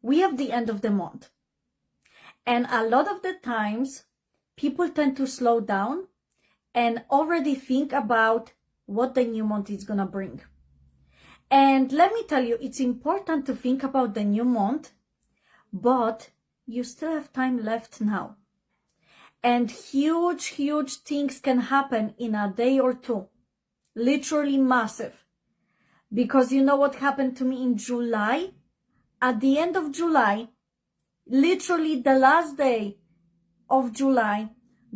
we have the end of the month. And a lot of the times, people tend to slow down and already think about what the new month is gonna bring. And let me tell you, it's important to think about the new month, but you still have time left now. And huge things can happen in a day or two. Literally massive. Because you know what happened to me in July? At the end of July, literally the last day of July,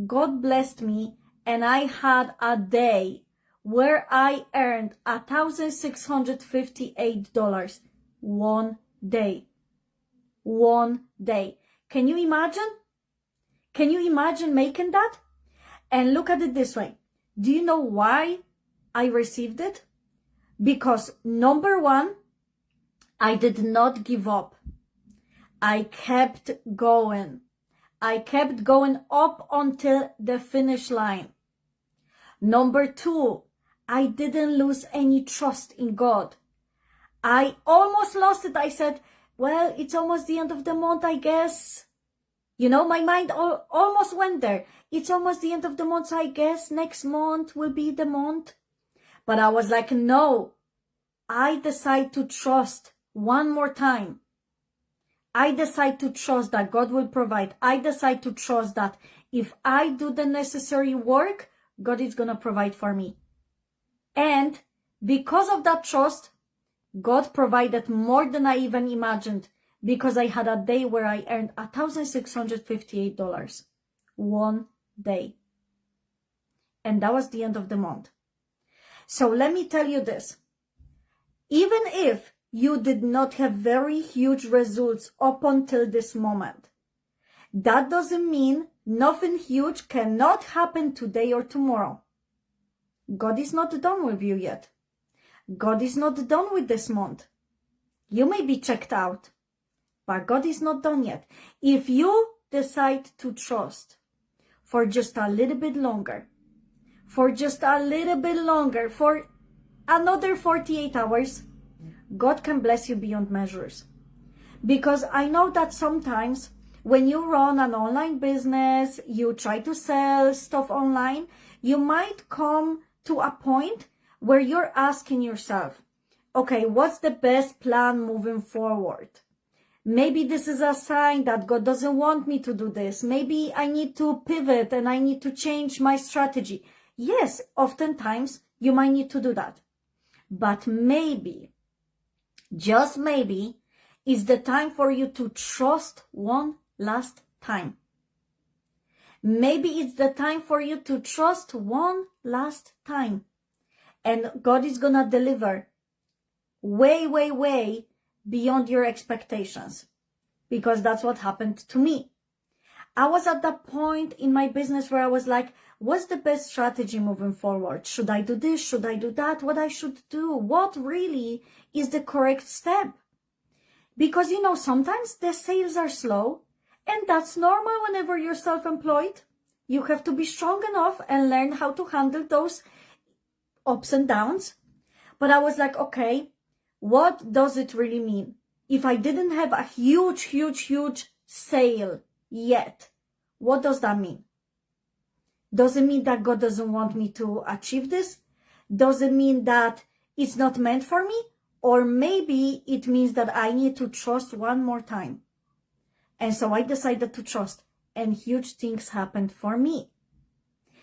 God blessed me and I had a day where I earned $1,658. One day. One day. Can you imagine? Can you imagine making that? And look at it this way. Do you know why I received it? Because number one, I did not give up. I kept going. I kept going up until the finish line. Number two, I didn't lose any trust in God. I almost lost it. I said, well, it's almost the end of the month, I guess. You know, my mind almost went there. It's almost the end of the month, so I guess next month will be the month. But I was like, no, I decide to trust one more time. I decide to trust that God will provide. I decide to trust that if I do the necessary work, God is going to provide for me. And because of that trust, God provided more than I even imagined, because I had a day where I earned $1,658. One day. And that was the end of the month. So let me tell you this. Even if you did not have very huge results up until this moment, that doesn't mean nothing huge cannot happen today or tomorrow. God is not done with you yet. God is not done with this month. You may be checked out, but God is not done yet. If you decide to trust for just a little bit longer, for another 48 hours, God can bless you beyond measures. Because I know that sometimes when you run an online business, you try to sell stuff online, you might come to a point where you're asking yourself, okay, what's the best plan moving forward? Maybe this is a sign that God doesn't want me to do this. Maybe I need to pivot and I need to change my strategy. Yes, oftentimes you might need to do that. But maybe, just maybe, is the time for you to trust one last time. Maybe it's the time for you to trust one last time. And God is going to deliver way beyond your expectations. Because that's what happened to me. I was at that point in my business where I was like, what's the best strategy moving forward? Should I do this? Should I do that? What I should do? What really is the correct step? Because, you know, sometimes the sales are slow, and that's normal whenever you're self-employed. You have to be strong enough and learn how to handle those ups and downs. But I was like, okay, what does it really mean? If I didn't have a huge sale yet, what does that mean? Does it mean that God doesn't want me to achieve this? Does it mean that it's not meant for me? Or maybe it means that I need to trust one more time. And so I decided to trust, and huge things happened for me.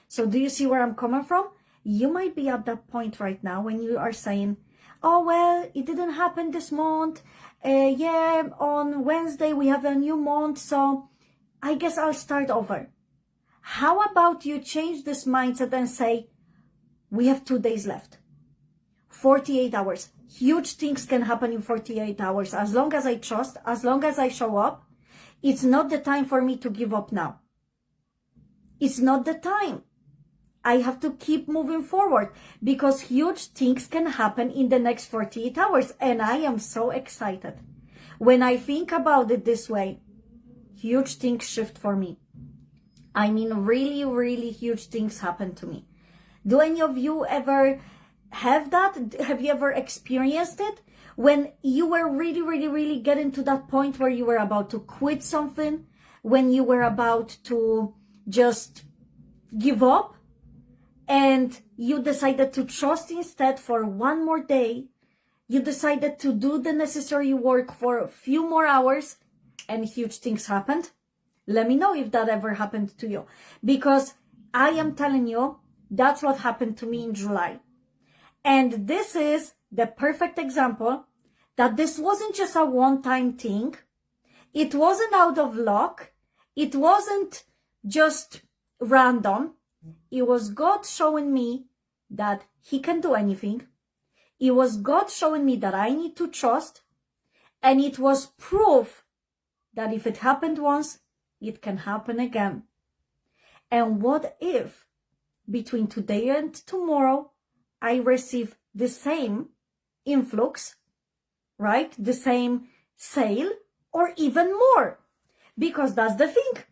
So do you see where I'm coming from? You might be at that point right now when you are saying, oh, well, it didn't happen this month. Yeah, on Wednesday we have a new month, so I guess I'll start over. How about you change this mindset and say, we have 2 days left. 48 hours. Huge things can happen in 48 hours. As long as I trust, as long as I show up, it's not the time for me to give up now. It's not the time. I have to keep moving forward because huge things can happen in the next 48 hours. And I am so excited. When I think about it this way, huge things shift for me. I mean, really huge things happen to me. Do any of you ever have that? Have you ever experienced it? when you were really, really, really getting to that point where you were about to quit something, when you were about to just give up, and you decided to trust instead for one more day. You decided to do the necessary work for a few more hours, and huge things happened. Let me know if that ever happened to you, because I am telling you, that's what happened to me in July. And this is the perfect example that this wasn't just a one-time thing. It wasn't out of luck. It wasn't just random. It was God showing me that He can do anything. It was God showing me that I need to trust. And it was proof that if it happened once, it can happen again. And what if between today and tomorrow, I receive the same influx, right? The same sale, or even more? Because that's the thing.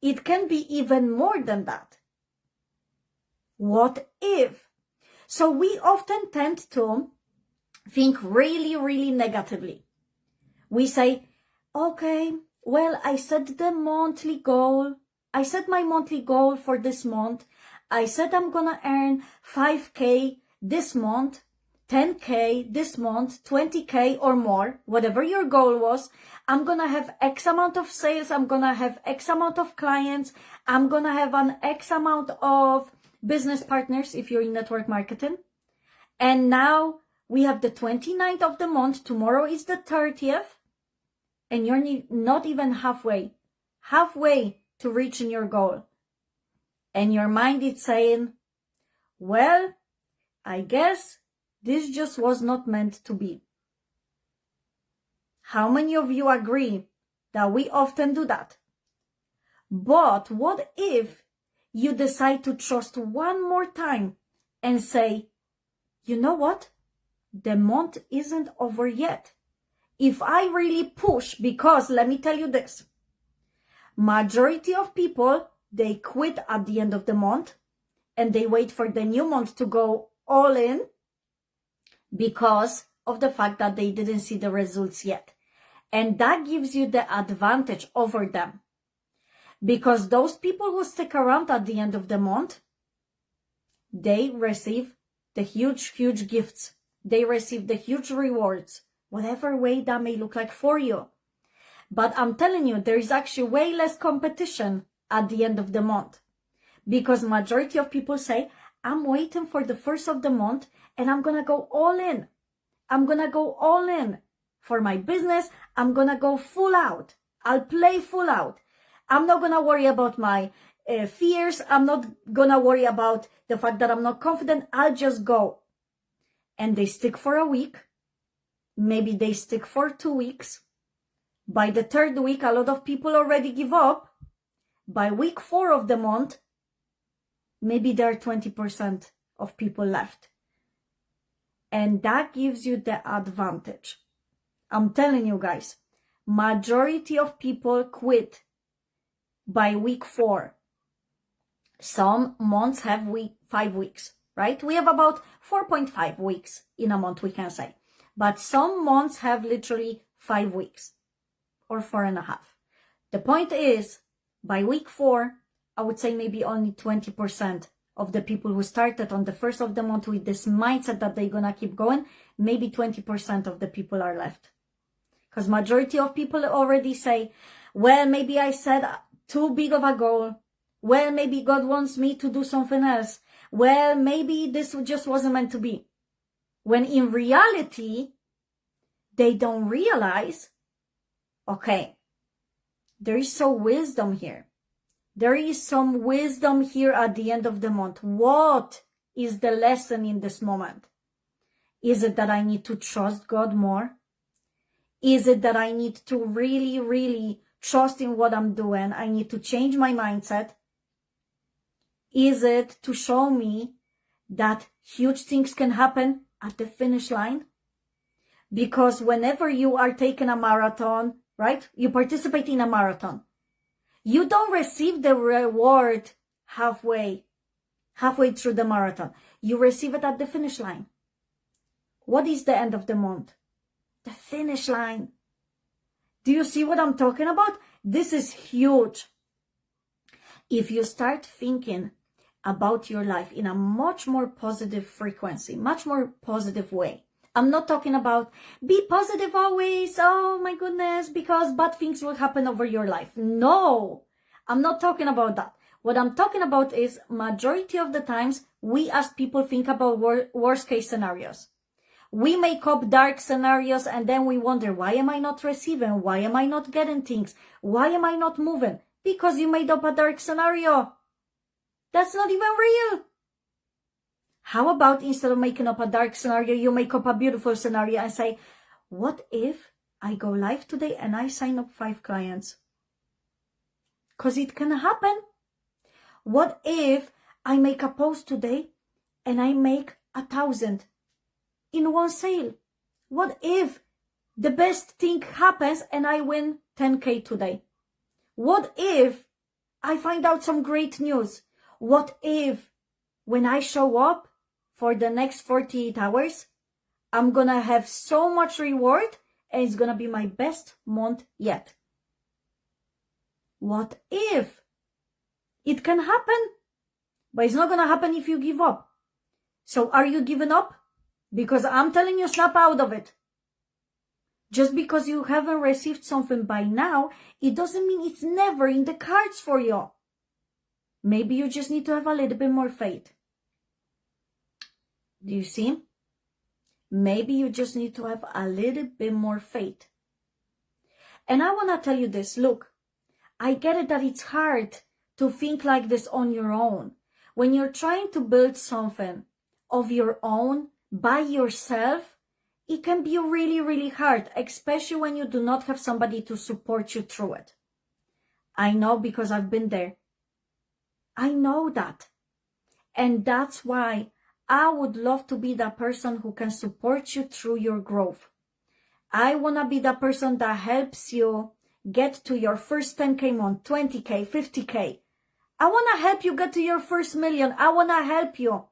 It can be even more than that. What if? So we often tend to think really, really negatively. We say, okay, well, I set the monthly goal. I set my monthly goal for this month. I said I'm gonna earn 5K this month, 10K this month, 20K or more, whatever your goal was. I'm gonna have X amount of sales. I'm gonna have X amount of clients. I'm gonna have an X amount of business partners if you're in network marketing. And now we have the 29th of the month. Tomorrow is the 30th. And you're not even halfway to reaching your goal. And your mind is saying, well, I guess this just was not meant to be. How many of you agree that we often do that? But what if you decide to trust one more time and say, you know what? The month isn't over yet. If I really push, because let me tell you this, majority of people, they quit at the end of the month and they wait for the new month to go all in because of the fact that they didn't see the results yet. And that gives you the advantage over them. Because those people who stick around at the end of the month, they receive the huge, huge gifts. They receive the huge rewards, whatever way that may look like for you. But I'm telling you, there is actually way less competition at the end of the month. Because majority of people say, I'm waiting for the first of the month and I'm going to go all in. I'm going to go all in for my business. I'm going to go full out. I'll play full out. I'm not going to worry about my fears. I'm not going to worry about the fact that I'm not confident. I'll just go. And they stick for a week. Maybe they stick for 2 weeks. By the third week, a lot of people already give up. By week 4 of the month, maybe there are 20% of people left. And that gives you the advantage. I'm telling you guys, majority of people quit by week 4. Some months have 5 weeks, right? We have about 4.5 weeks in a month, we can say. But some months have literally 5 weeks or 4.5. The point is, by week 4, I would say maybe only 20% of the people who started on the first of the month with this mindset that they're gonna keep going, maybe 20% of the people are left. Because majority of people already say, well, maybe I set too big of a goal. Well, maybe God wants me to do something else. Well, maybe this just wasn't meant to be. When in reality, they don't realize, okay, there is some wisdom here. There is some wisdom here at the end of the month. What is the lesson in this moment? Is it that I need to trust God more? Is it that I need to really, really trust in what I'm doing? I need to change my mindset? Is it to show me that huge things can happen at the finish line? Because whenever you are taking a marathon, right? You participate in a marathon. You don't receive the reward halfway through the marathon. You receive it at the finish line. What is the end of the month? the finish line. Do you see what I'm talking about? This is huge. If you start thinking about your life in a much more positive frequency, much more positive way. I'm not talking about be positive always, oh my goodness, because bad things will happen over your life. No, I'm not talking about that. What I'm talking about is majority of the times we as people think about worst case scenarios. We make up dark scenarios and then we wonder, why am I not receiving? Why am I not getting things? Why am I not moving? Because you made up a dark scenario. That's not even real. How about instead of making up a dark scenario, you make up a beautiful scenario and say, what if I go live today and I sign up 5 clients? Because it can happen. What if I make a post today and I make 1,000 in one sale? What if the best thing happens and I win 10K today? What if I find out some great news? What if when I show up for the next 48 hours, I'm gonna have so much reward and it's gonna be my best month yet? What if? It can happen, but it's not gonna happen if you give up. So are you giving up? Because I'm telling you, snap out of it. Just because you haven't received something by now, it doesn't mean it's never in the cards for you. Maybe you just need to have a little bit more faith. Do you see? Maybe you just need to have a little bit more faith. And I want to tell you this. Look, I get it that it's hard to think like this on your own. When you're trying to build something of your own by yourself, it can be really, really hard, especially when you do not have somebody to support you through it. I know because I've been there. I know that. And that's why I would love to be that person who can support you through your growth. I want to be the person that helps you get to your first 10K month, 20K, 50K. I want to help you get to your first million. I want to help you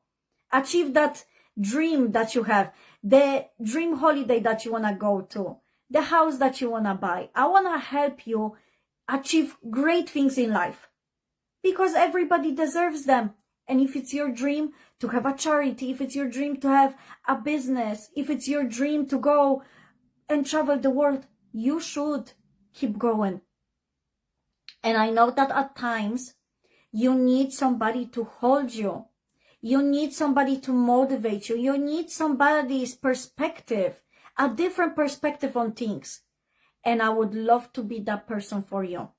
achieve that dream that you have, the dream holiday that you want to go to, the house that you want to buy. I want to help you achieve great things in life because everybody deserves them. And if it's your dream to have a charity, if it's your dream to have a business, if it's your dream to go and travel the world, you should keep going. And I know that at times you need somebody to hold you. You need somebody to motivate you. You need somebody's perspective, a different perspective on things. And I would love to be that person for you.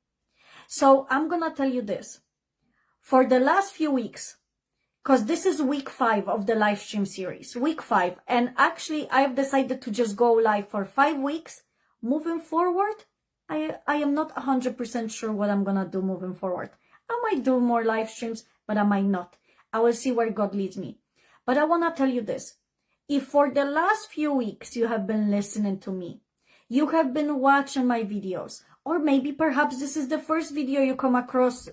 So I'm going to tell you this. For the last few weeks, because this is week 5 of the live stream series, week 5. And actually, I've decided to just go live for 5 weeks. Moving forward, I am not 100% sure what I'm going to do moving forward. I might do more live streams, but I might not. I will see where God leads me. But I want to tell you this. If for the last few weeks you have been listening to me, you have been watching my videos, or maybe perhaps this is the first video you come across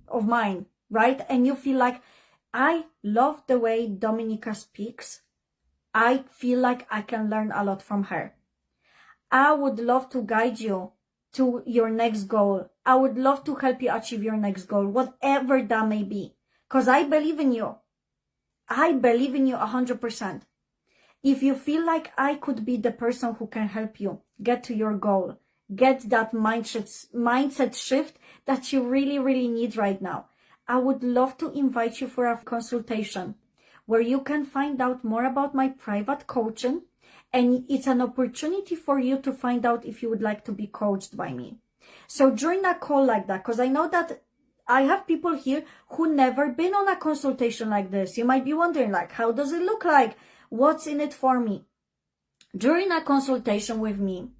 of mine, right? And you feel like, I love the way Dominika speaks. I feel like I can learn a lot from her. I would love to guide you to your next goal. I would love to help you achieve your next goal, whatever that may be. Because I believe in you. I believe in you 100%. If you feel like I could be the person who can help you get to your goal, get that mindset shift that you really, really need right now, I would love to invite you for a consultation where you can find out more about my private coaching. And it's an opportunity for you to find out if you would like to be coached by me. So during a call like that, because I know that I have people here who never been on a consultation like this. You might be wondering, like, how does it look like? What's in it for me? During a consultation with me,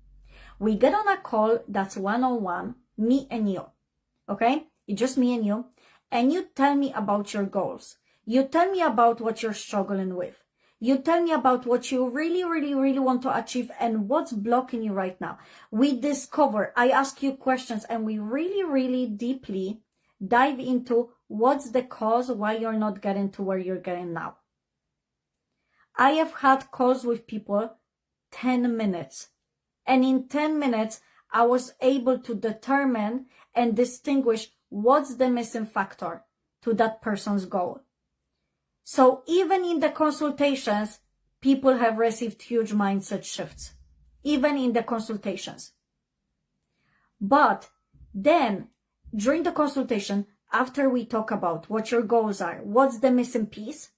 we get on a call that's one-on-one, me and you. Okay? It's just me and you. And you tell me about your goals. You tell me about what you're struggling with. You tell me about what you really, really, really want to achieve and what's blocking you right now. We discover, I ask you questions, and we really, really deeply dive into what's the cause why you're not getting to where you're getting now. I have had calls with people 10 minutes, And in 10 minutes, I was able to determine and distinguish what's the missing factor to that person's goal. So even in the consultations, people have received huge mindset shifts, even in the consultations. But then during the consultation, after we talk about what your goals are, what's the missing piece,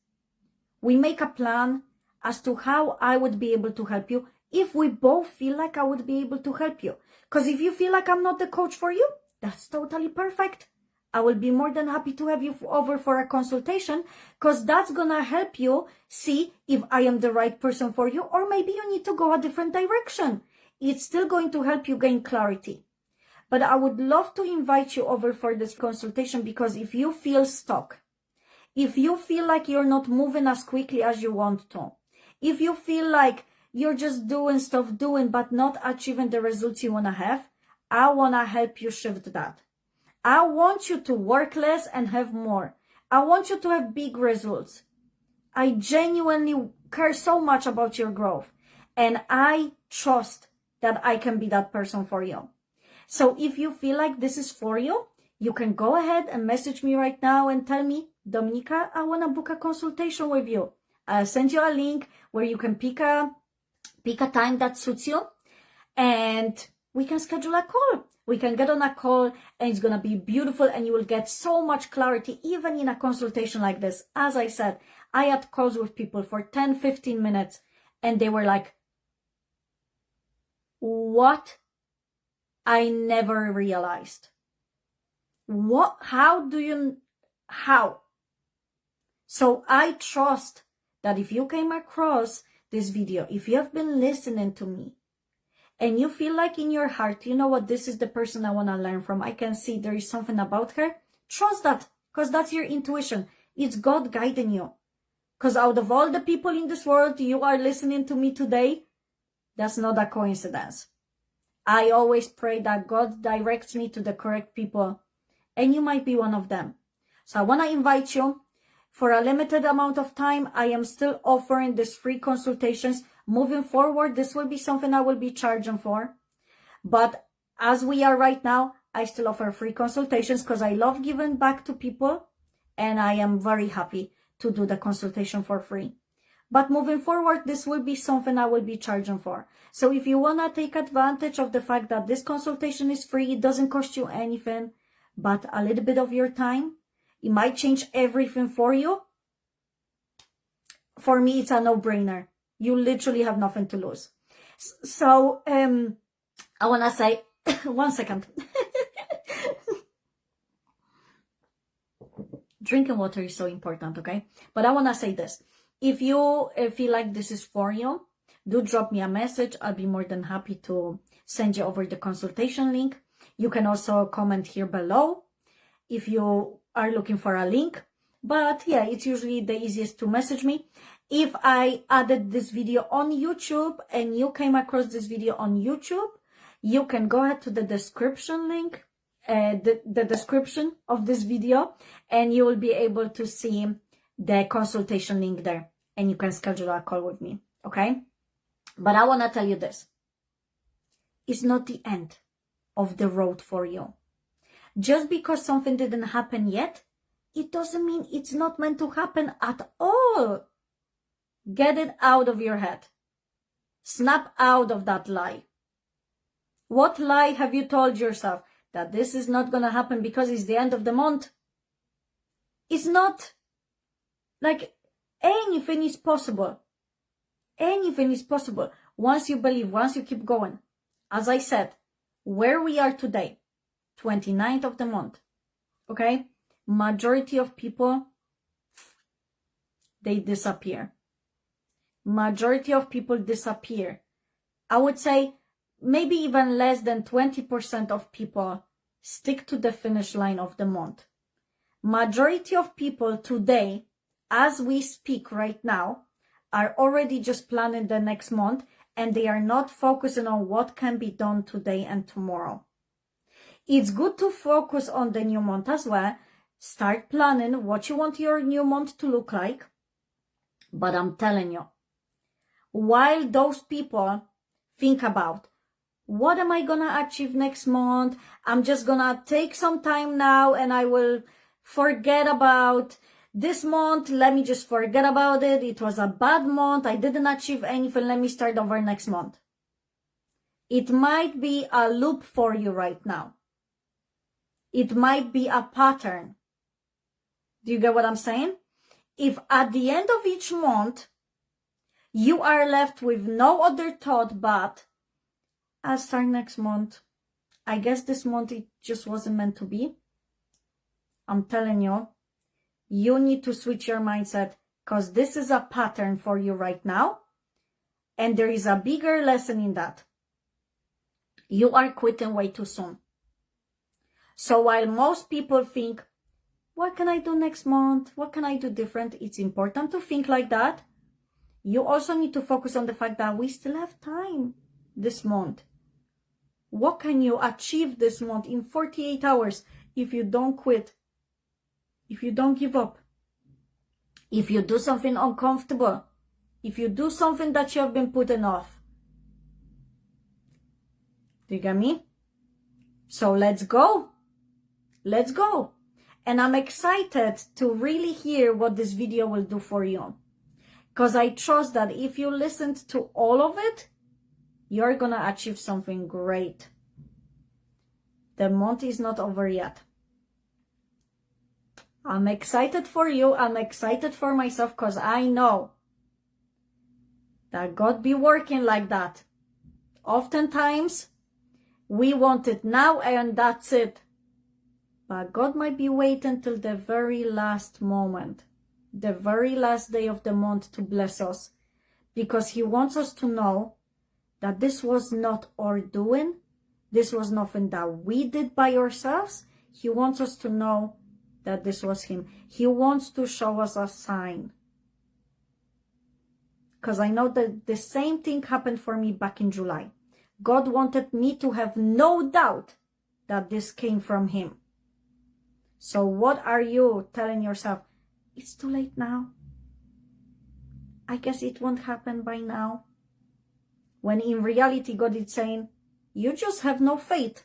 we make a plan as to how I would be able to help you if we both feel like I would be able to help you. Because if you feel like I'm not the coach for you, that's totally perfect. I will be more than happy to have you over for a consultation, because that's going to help you see if I am the right person for you, or maybe you need to go a different direction. It's still going to help you gain clarity. But I would love to invite you over for this consultation, because if you feel stuck, if you feel like you're not moving as quickly as you want to, if you feel like you're just doing stuff, but not achieving the results you want to have, I want to help you shift that. I want you to work less and have more. I want you to have big results. I genuinely care so much about your growth, and I trust that I can be that person for you. So if you feel like this is for you, you can go ahead and message me right now and tell me, Dominika, I want to book a consultation with you. I'll send you a link where you can pick a time that suits you, and we can schedule a call. We can get on a call, and it's going to be beautiful, and you will get so much clarity even in a consultation like this. As I said, I had calls with people for 10, 15 minutes, and they were like, what? I never realized. What? How? So I trust that if you came across this video, if you have been listening to me, and you feel like in your heart, you know what, this is the person I want to learn from, I can see there is something about her, trust that, because that's your intuition. It's God guiding you. Because out of all the people in this world, you are listening to me today. That's not a coincidence. I always pray that God directs me to the correct people, and you might be one of them. So I want to invite you. For a limited amount of time, I am still offering these free consultations. Moving forward, this will be something I will be charging for. But as we are right now, I still offer free consultations because I love giving back to people, and I am very happy to do the consultation for free. But moving forward, this will be something I will be charging for. So if you want to take advantage of the fact that this consultation is free, it doesn't cost you anything, but a little bit of your time, it might change everything for you. For me, it's a no-brainer. You literally have nothing to lose. So I want to say, one second. Drinking water is so important, okay? But I want to say this. If you feel like this is for you, do drop me a message. I'll be more than happy to send you over the consultation link. You can also comment here below if you are looking for a link. But yeah, it's usually the easiest to message me. If I added this video on YouTube and you came across this video on YouTube, you can go ahead to the description link, the description of this video, and you will be able to see the consultation link there, and you can schedule a call with me, okay? But I want to tell you this. It's not the end of the road for you. Just because something didn't happen yet, it doesn't mean it's not meant to happen at all. Get it out of your head. Snap out of that lie. What lie have you told yourself? That this is not going to happen because it's the end of the month? It's not. Like, anything is possible. Anything is possible. Once you believe, once you keep going. As I said, where we are today, 29th of the month, okay? Majority of people, they disappear. Majority of people disappear. I would say maybe even less than 20% of people stick to the finish line of the month. Majority of people today, as we speak right now, are already just planning the next month, and they are not focusing on what can be done today and tomorrow. It's good to focus on the new month as well. Start planning what you want your new month to look like. But I'm telling you, while those people think about what am I gonna achieve next month? I'm just gonna take some time now and I will forget about this month. Let me just forget about it. It was a bad month. I didn't achieve anything. Let me start over next month. It might be a loop for you right now. It might be a pattern. Do you get what I'm saying? If at the end of each month, you are left with no other thought but, I'll start next month. I guess this month it just wasn't meant to be. I'm telling you, you need to switch your mindset because this is a pattern for you right now. And there is a bigger lesson in that. You are quitting way too soon. So while most people think, what can I do next month? What can I do different? It's important to think like that. You also need to focus on the fact that we still have time this month. What can you achieve this month in 48 hours if you don't quit? If you don't give up? If you do something uncomfortable? If you do something that you have been putting off? Do you get me? So let's go. Let's go. And I'm excited to really hear what this video will do for you. Because I trust that if you listened to all of it, you're going to achieve something great. The month is not over yet. I'm excited for you. I'm excited for myself because I know that God be working like that. Oftentimes, we want it now and that's it. But God might be waiting till the very last moment, the very last day of the month to bless us. Because He wants us to know that this was not our doing. This was nothing that we did by ourselves. He wants us to know that this was Him. He wants to show us a sign. Because I know that the same thing happened for me back in July. God wanted me to have no doubt that this came from Him. So what are you telling yourself? It's too late now. I guess it won't happen by now. When in reality, God is saying, you just have no faith.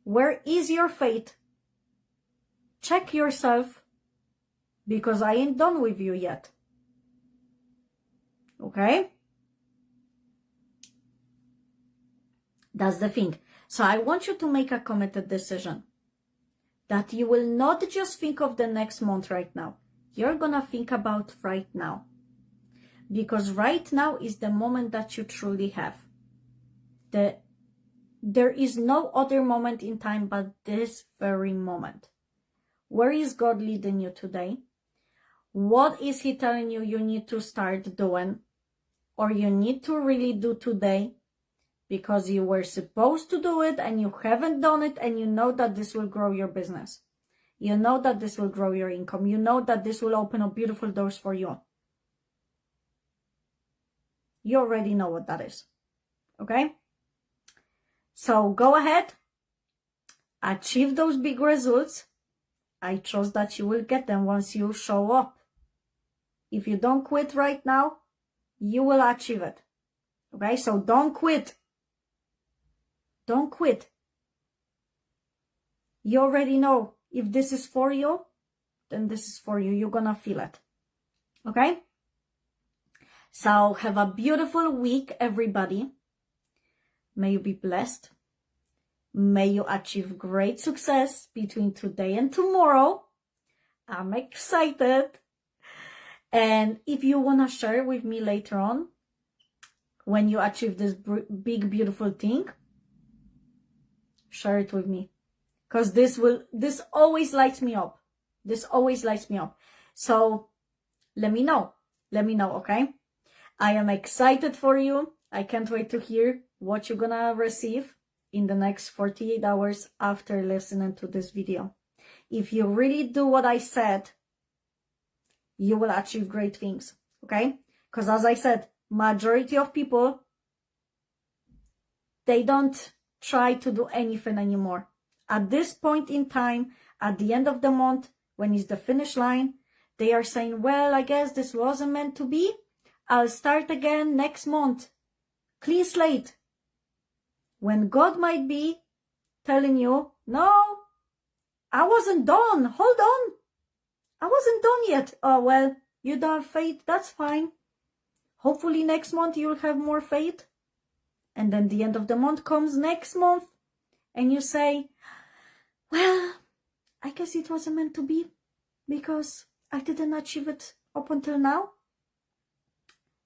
Where is your faith? Check yourself, because I ain't done with you yet. Okay? That's the thing. So I want you to make a committed decision that you will not just think of the next month right now. You're gonna think about right now. Because right now is the moment that you truly have. There is no other moment in time but this very moment. Where is God leading you today? What is He telling you you need to start doing? Or you need to really do today? Because you were supposed to do it and you haven't done it, and you know that this will grow your business. You know that this will grow your income. You know that this will open up beautiful doors for you. You already know what that is. Okay? So go ahead. Achieve those big results. I trust that you will get them once you show up. If you don't quit right now, you will achieve it. Okay? So don't quit. Don't quit. You already know if this is for you, then this is for you. You're gonna feel it. Okay? So have a beautiful week, everybody. May you be blessed. May you achieve great success between today and tomorrow. I'm excited. And if you want to share with me later on, when you achieve this big, beautiful thing, share it with me. Because this always lights me up. This always lights me up. So let me know. Let me know, okay? I am excited for you. I can't wait to hear what you're gonna receive in the next 48 hours after listening to this video. If you really do what I said, you will achieve great things, okay? Because as I said, majority of people, they don't try to do anything anymore. At this point in time, at the end of the month, when it's the finish line, they are saying, well, I guess this wasn't meant to be. I'll start again next month. Clean slate. when God might be telling you, no, I wasn't done. Hold on. I wasn't done yet. Oh, well, you don't have faith. That's fine. Hopefully next month you'll have more faith. And then the end of the month comes next month. And you say, well, I guess it wasn't meant to be because I didn't achieve it up until now.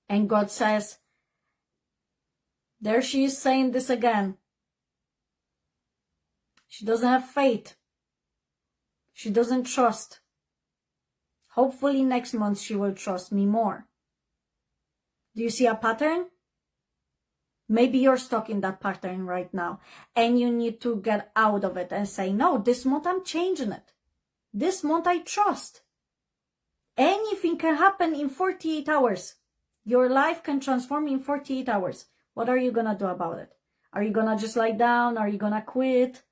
And God says, there she is saying this again. She doesn't have faith. She doesn't trust. Hopefully next month she will trust me more. Do you see a pattern? Maybe you're stuck in that pattern right now and you need to get out of it and say, no, this month I'm changing it. This month I trust. Anything can happen in 48 hours. Your life can transform in 48 hours. What are you going to do about it? Are you going to just lie down? Are you going to quit?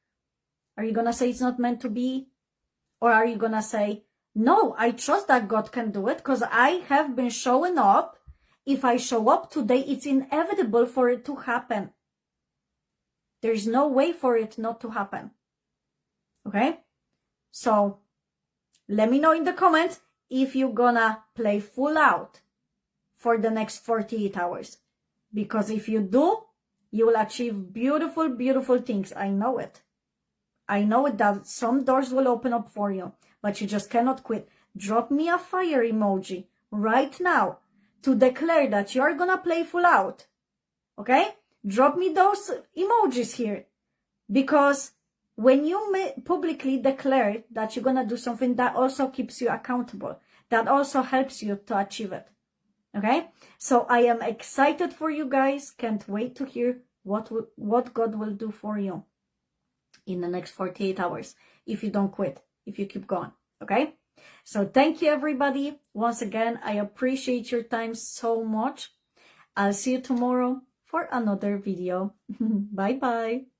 Are you going to say it's not meant to be? Or are you going to say, no, I trust that God can do it because I have been showing up. If I show up today, it's inevitable for it to happen. There's no way for it not to happen. Okay? So, let me know in the comments if you're gonna play full out for the next 48 hours. Because if you do, you will achieve beautiful, beautiful things. I know it. I know it that some doors will open up for you, but you just cannot quit. Drop me a fire emoji right now to declare that you're gonna play full out. Okay? Drop me those emojis here. Because when you publicly declare that you're gonna do something, that also keeps you accountable. That also helps you to achieve it. Okay? So I am excited for you guys. Can't wait to hear what God will do for you in the next 48 hours. If you don't quit, if you keep going. Okay? So thank you, everybody. Once again, I appreciate your time so much. I'll see you tomorrow for another video. Bye-bye.